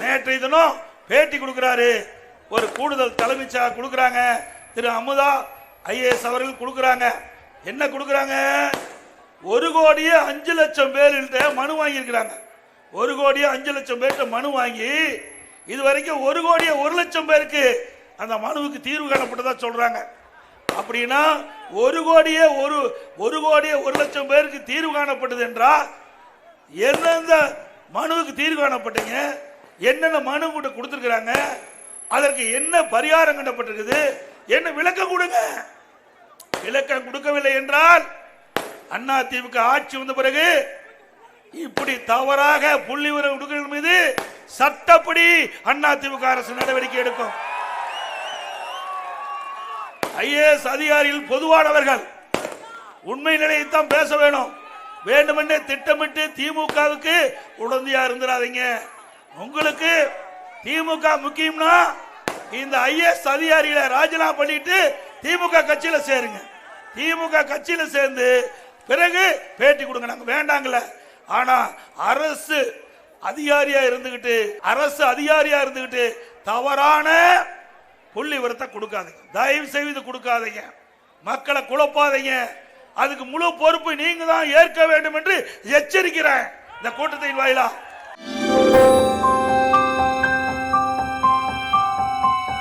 நேற்றைய தினம் பேட்டி கொடுக்கிறாரு, ஒரு கூடுதல் தலைமைச் செயலாளர் கொடுக்குறாங்க, திரு அமுதா ஐஏஎஸ் அவர்கள் கொடுக்குறாங்க. என்ன கொடுக்குறாங்க? 1,05,00,000 பேர்கிட்ட மனு வாங்கியிருக்கிறாங்க. 1,05,00,000 பேர்கிட்ட மனு வாங்கி இதுவரைக்கும் 1,01,00,000 பேருக்கு அந்த மனுவுக்கு தீர்வு காணப்பட்டதா சொல்றாங்க. அப்படின்னா 1,01,00,000 பேருக்கு தீர்வு காணப்பட்டது என்றால் எந்தெந்த மனுவுக்கு தீர்வு காணப்பட்டீங்க, என்னென்ன மனு கூட கொடுத்துருக்காங்க, அதற்கு என்ன பரிகாரம் கண்டப்பட்டிருக்குது, என்ன விளக்கம் கொடுங்க. விளக்கம் கொடுக்கவில்லை என்றால் அதிமுக ஆட்சி வந்த பிறகு இப்படி தவறாக புள்ளி விவரம் கொடுக்கிற மீது சட்டப்படி அதிமுக அரசு நடவடிக்கை எடுக்கும். ஐஏஎஸ் அதிகாரிகள் பொதுவானவர்கள், உண்மை நிலையைத்தான் பேச வேணும். வேண்டுமென்றே திட்டமிட்டு திமுகவுக்கு உடந்தையா இருந்துடாதீங்க. உங்களுக்கு திமுக முக்கியம்னா இந்த ஐஏஎஸ் அதிகாரிகளை ராஜினாமா பண்ணிட்டு திமுக கட்சியில சேருங்க. திமுக கட்சியில சேர்ந்து பிறகு பேட்டி கொடுங்க, நாங்க வேண்டாங்கல. ஆனா அரசு அதிகாரியா இருந்துகிட்டு தவறான புள்ளி விவரத்தை கொடுக்காதீங்க, தயவு செய்து கொடுக்காதீங்க, மக்களை குழப்பாதீங்க. அதுக்கு முழு பொறுப்பு நீங்க தான் ஏற்க வேண்டும் என்று எச்சரிக்கிறேன் இந்த கூட்டத்தின் வாயிலா.